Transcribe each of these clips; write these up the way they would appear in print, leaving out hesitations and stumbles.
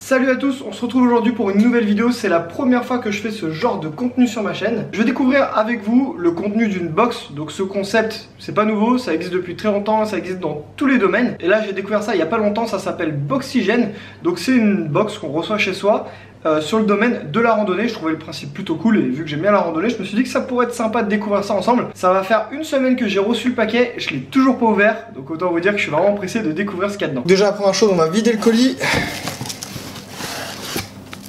Salut à tous, on se retrouve aujourd'hui pour une nouvelle vidéo. C'est la première fois que je fais ce genre de contenu sur ma chaîne. Je vais découvrir avec vous le contenu d'une box. Donc ce concept, c'est pas nouveau, ça existe depuis très longtemps, ça existe dans tous les domaines. Et là j'ai découvert ça il y a pas longtemps, ça s'appelle Boxygène. Donc c'est une box qu'on reçoit chez soi sur le domaine de la randonnée. Je trouvais le principe plutôt cool et vu que j'aime bien la randonnée, je me suis dit que ça pourrait être sympa de découvrir ça ensemble. Ça va faire une semaine que j'ai reçu le paquet, je l'ai toujours pas ouvert. Donc autant vous dire que je suis vraiment pressé de découvrir ce qu'il y a dedans. Déjà la première chose, on va vider le colis.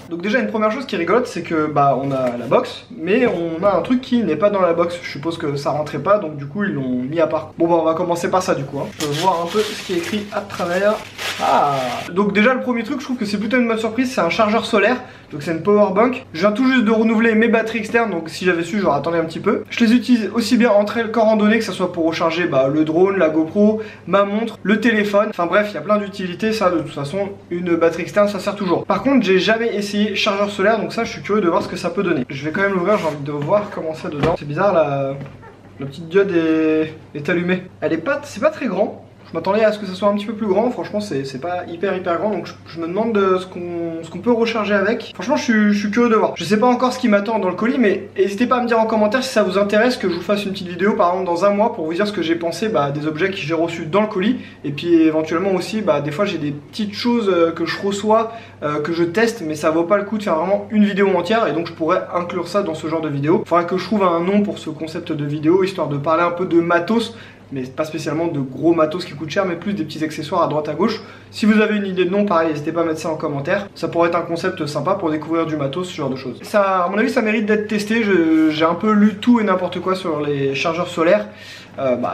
Donc déjà une première chose qui est rigolote, c'est que on a la box, mais on a un truc qui n'est pas dans la box. Je suppose que ça rentrait pas, donc du coup ils l'ont mis à part. Bon on va commencer par ça du coup. Je peux voir un peu ce qui est écrit à travers. Ah, donc déjà le premier truc, je trouve que c'est plutôt une bonne surprise, c'est un chargeur solaire. Donc c'est une power bank. Je viens tout juste de renouveler mes batteries externes, donc si j'avais su j'aurais attendu un petit peu. Je les utilise aussi bien entre elles qu'en randonnée, que ce soit pour recharger le drone, la GoPro, ma montre, le téléphone. Enfin bref, il y a plein d'utilités. Ça de toute façon, une batterie externe ça sert toujours. Par contre j'ai jamais essayé chargeur solaire, donc ça je suis curieux de voir ce que ça peut donner. Je vais quand même l'ouvrir, j'ai envie de voir comment c'est dedans. C'est bizarre, la petite diode est allumée. Elle est pas, c'est pas très grand. Je m'attendais à ce que ça soit un petit peu plus grand, franchement c'est pas hyper grand, donc je me demande ce qu'on peut recharger avec. Franchement je suis curieux de voir. Je sais pas encore ce qui m'attend dans le colis, mais n'hésitez pas à me dire en commentaire si ça vous intéresse que je vous fasse une petite vidéo par exemple dans un mois pour vous dire ce que j'ai pensé des objets que j'ai reçus dans le colis. Et puis éventuellement aussi des fois j'ai des petites choses que je reçois, que je teste, mais ça vaut pas le coup de faire vraiment une vidéo entière, et donc je pourrais inclure ça dans ce genre de vidéo. Faudrait que je trouve un nom pour ce concept de vidéo, histoire de parler un peu de matos, mais pas spécialement de gros matos qui coûtent cher, mais plus des petits accessoires à droite à gauche. Si vous avez une idée de nom, pareil, n'hésitez pas à mettre ça en commentaire. Ça pourrait être un concept sympa pour découvrir du matos, ce genre de choses. Ça, à mon avis, ça mérite d'être testé. J'ai un peu lu tout et n'importe quoi sur les chargeurs solaires.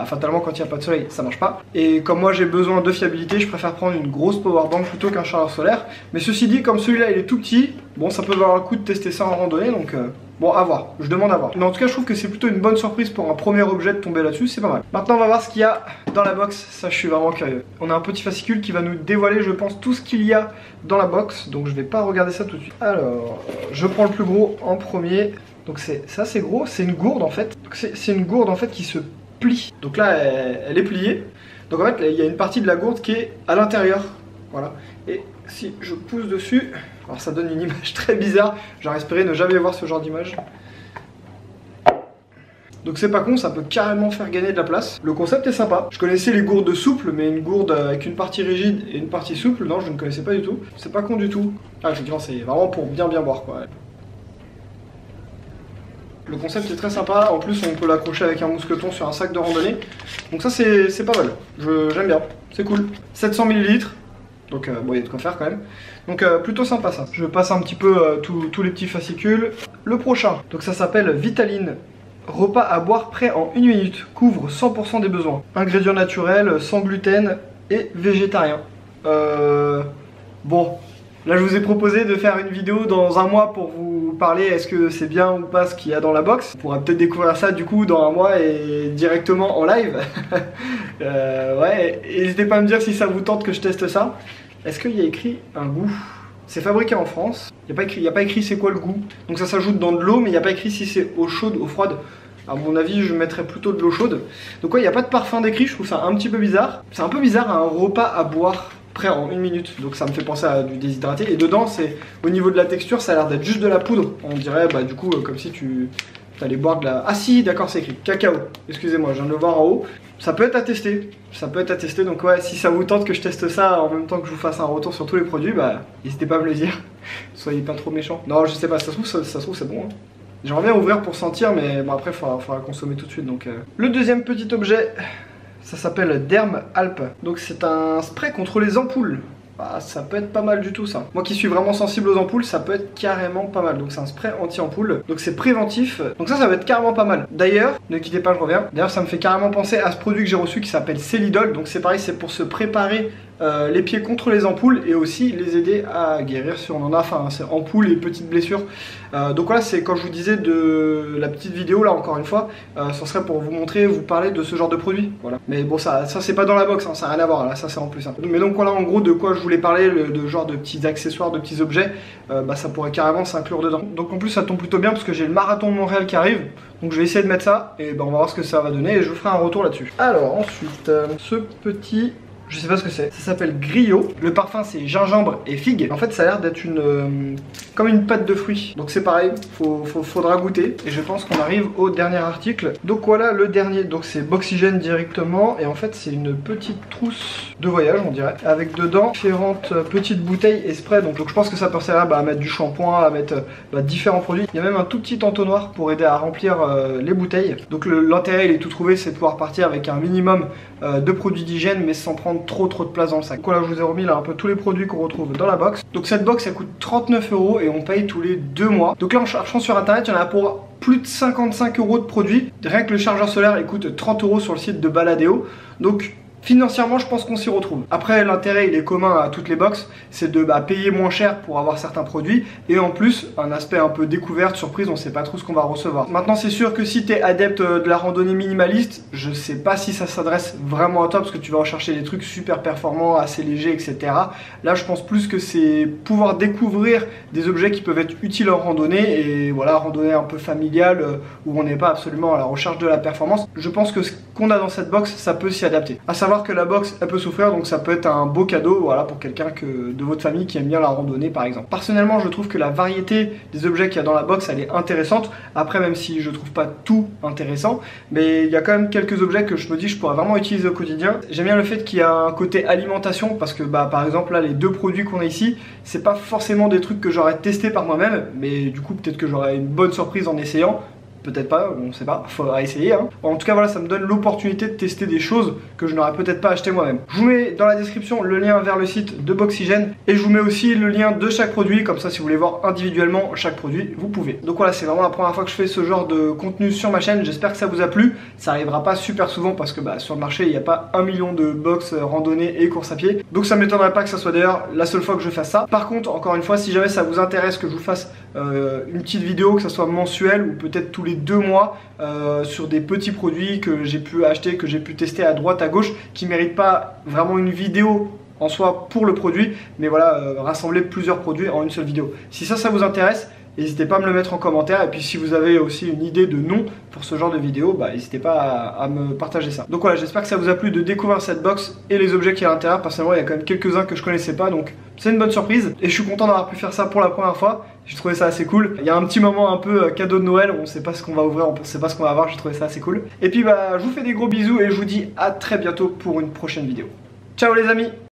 Fatalement, quand il n'y a pas de soleil, ça marche pas. Et comme moi j'ai besoin de fiabilité, je préfère prendre une grosse powerbank plutôt qu'un chargeur solaire. Mais ceci dit, comme celui-là il est tout petit, bon, ça peut valoir le coup de tester ça en randonnée, donc bon, à voir, je demande à voir. Mais en tout cas, je trouve que c'est plutôt une bonne surprise pour un premier objet de tomber là-dessus, c'est pas mal. Maintenant, on va voir ce qu'il y a dans la box, ça je suis vraiment curieux. On a un petit fascicule qui va nous dévoiler, je pense, tout ce qu'il y a dans la box, donc je vais pas regarder ça tout de suite. Alors, je prends le plus gros en premier. Donc ça c'est gros, c'est une gourde en fait. C'est une gourde en fait qui se plie. Donc là, elle est pliée. Donc en fait, il y a une partie de la gourde qui est à l'intérieur. Voilà. Et si je pousse dessus, alors ça donne une image très bizarre. J'aurais espéré ne jamais voir ce genre d'image. Donc c'est pas con, ça peut carrément faire gagner de la place. Le concept est sympa. Je connaissais les gourdes souples, mais une gourde avec une partie rigide et une partie souple, non, je ne connaissais pas du tout. C'est pas con du tout. Ah, effectivement, c'est vraiment pour bien boire quoi. Le concept est très sympa, en plus on peut l'accrocher avec un mousqueton sur un sac de randonnée. Donc ça c'est pas mal, j'aime bien, c'est cool. 700 ml, donc bon il y a de quoi faire quand même. Donc plutôt sympa ça. Je passe un petit peu tous les petits fascicules. Le prochain, donc ça s'appelle Vitaline. Repas à boire prêt en 1 minute, couvre 100% des besoins. Ingrédients naturels, sans gluten et végétarien. Bon... Là je vous ai proposé de faire une vidéo dans un mois pour vous parler est-ce que c'est bien ou pas ce qu'il y a dans la box. On pourra peut-être découvrir ça du coup dans un mois et directement en live. Ouais, n'hésitez pas à me dire si ça vous tente que je teste ça. Est-ce qu'il y a écrit un goût? C'est fabriqué en France, il n'y a pas écrit c'est quoi le goût. Donc ça s'ajoute dans de l'eau, mais il n'y a pas écrit si c'est eau chaude ou froide. À mon avis je mettrais plutôt de l'eau chaude. Donc ouais, il n'y a pas de parfum décrit, je trouve ça un petit peu bizarre. C'est un peu bizarre un repas à boire prêt en 1 minute, donc ça me fait penser à du déshydraté. Et dedans, c'est au niveau de la texture, ça a l'air d'être juste de la poudre. On dirait du coup comme si tu allais boire de la... Ah si, d'accord, c'est écrit cacao. Excusez-moi, je viens de le voir en haut. Ça peut être à tester. Ça peut être à tester. Donc ouais, si ça vous tente que je teste ça en même temps que je vous fasse un retour sur tous les produits, n'hésitez pas à me le dire. Soyez pas trop méchants. Non, je sais pas, ça se trouve c'est bon. Hein. J'aimerais bien ouvrir pour sentir, mais bon après, faudra consommer tout de suite. Donc le deuxième petit objet. Ça s'appelle Derm Alp. Donc c'est un spray contre les ampoules. Ça peut être pas mal du tout ça. Moi qui suis vraiment sensible aux ampoules, ça peut être carrément pas mal. Donc c'est un spray anti-ampoule. Donc c'est préventif. Donc ça va être carrément pas mal. D'ailleurs, ne quittez pas, je reviens. D'ailleurs ça me fait carrément penser à ce produit que j'ai reçu qui s'appelle Célidol. Donc c'est pareil, c'est pour se préparer les pieds contre les ampoules et aussi les aider à guérir si on en a, enfin c'est ampoules et petites blessures. Donc voilà, c'est quand je vous disais de la petite vidéo là, encore une fois, ça serait pour vous montrer, vous parler de ce genre de produit. Voilà. Mais bon, ça c'est pas dans la box, hein, ça n'a rien à voir, là ça c'est en plus. Hein. Mais donc voilà en gros de quoi je voulais parler, de genre de petits accessoires, de petits objets, ça pourrait carrément s'inclure dedans. Donc en plus ça tombe plutôt bien parce que j'ai le marathon de Montréal qui arrive. Donc je vais essayer de mettre ça et on va voir ce que ça va donner et je vous ferai un retour là-dessus. Alors ensuite, ce petit Je sais pas ce que c'est. Ça s'appelle Griot. Le parfum c'est gingembre et figue. En fait ça a l'air d'être comme une pâte de fruits. Donc c'est pareil, faudra goûter. Et je pense qu'on arrive au dernier article. Donc voilà le dernier. Donc c'est Boxygène directement. Et en fait c'est une petite trousse de voyage on dirait. Avec dedans différentes petites bouteilles et sprays. Donc je pense que ça peut servir à mettre du shampoing, à mettre différents produits. Il y a même un tout petit entonnoir pour aider à remplir les bouteilles. Donc l'intérêt il est tout trouvé, c'est de pouvoir partir avec un minimum de produits d'hygiène mais sans prendre trop de place dans le sac. Donc là je vous ai remis là un peu tous les produits qu'on retrouve dans la box. Donc cette box elle coûte 39 € et on paye tous les 2 mois. Donc là en cherchant sur internet il y en a pour plus de 55 € de produits. Rien que le chargeur solaire il coûte 30 € sur le site de Baladeo. Donc financièrement je pense qu'on s'y retrouve. Après l'intérêt il est commun à toutes les box, c'est de payer moins cher pour avoir certains produits et en plus un aspect un peu découverte, surprise, on sait pas trop ce qu'on va recevoir. Maintenant c'est sûr que si tu es adepte de la randonnée minimaliste, je sais pas si ça s'adresse vraiment à toi parce que tu vas rechercher des trucs super performants, assez légers, etc. Là je pense plus que c'est pouvoir découvrir des objets qui peuvent être utiles en randonnée et voilà, randonnée un peu familiale où on n'est pas absolument à la recherche de la performance. Je pense que ce qu'on a dans cette box ça peut s'y adapter. À savoir que la box elle peut souffrir, donc ça peut être un beau cadeau voilà, pour quelqu'un de votre famille qui aime bien la randonnée par exemple. Personnellement je trouve que la variété des objets qu'il y a dans la box elle est intéressante. Après même si je trouve pas tout intéressant, mais il y a quand même quelques objets que je me dis je pourrais vraiment utiliser au quotidien. J'aime bien le fait qu'il y a un côté alimentation parce que par exemple là les deux produits qu'on a ici c'est pas forcément des trucs que j'aurais testé par moi-même, mais du coup peut-être que j'aurais une bonne surprise en essayant. Peut-être pas, on sait pas, faudra essayer hein. En tout cas voilà, ça me donne l'opportunité de tester des choses que je n'aurais peut-être pas acheté moi-même. Je vous mets dans la description le lien vers le site de Boxygène et je vous mets aussi le lien de chaque produit, comme ça si vous voulez voir individuellement chaque produit, vous pouvez. Donc voilà, c'est vraiment la première fois que je fais ce genre de contenu sur ma chaîne, j'espère que ça vous a plu. Ça arrivera pas super souvent parce que sur le marché il n'y a pas 1 million de box randonnée et course à pied. Donc ça m'étonnerait pas que ça soit d'ailleurs la seule fois que je fasse ça. Par contre, encore une fois, si jamais ça vous intéresse que je vous fasse une petite vidéo, que ça soit mensuelle ou peut-être tous les 2 mois sur des petits produits que j'ai pu acheter, que j'ai pu tester à droite à gauche, qui méritent pas vraiment une vidéo en soi pour le produit, mais voilà, rassembler plusieurs produits en une seule vidéo. Si ça vous intéresse, n'hésitez pas à me le mettre en commentaire. Et puis si vous avez aussi une idée de nom pour ce genre de vidéo, n'hésitez pas à me partager ça. Donc voilà, j'espère que ça vous a plu de découvrir cette box et les objets qu'il y a à l'intérieur. Personnellement il y a quand même quelques-uns que je connaissais pas, donc c'est une bonne surprise. Et je suis content d'avoir pu faire ça pour la première fois. J'ai trouvé ça assez cool. Il y a un petit moment un peu cadeau de Noël, on sait pas ce qu'on va ouvrir, on sait pas ce qu'on va avoir, j'ai trouvé ça assez cool. Et puis je vous fais des gros bisous et je vous dis à très bientôt pour une prochaine vidéo. Ciao les amis!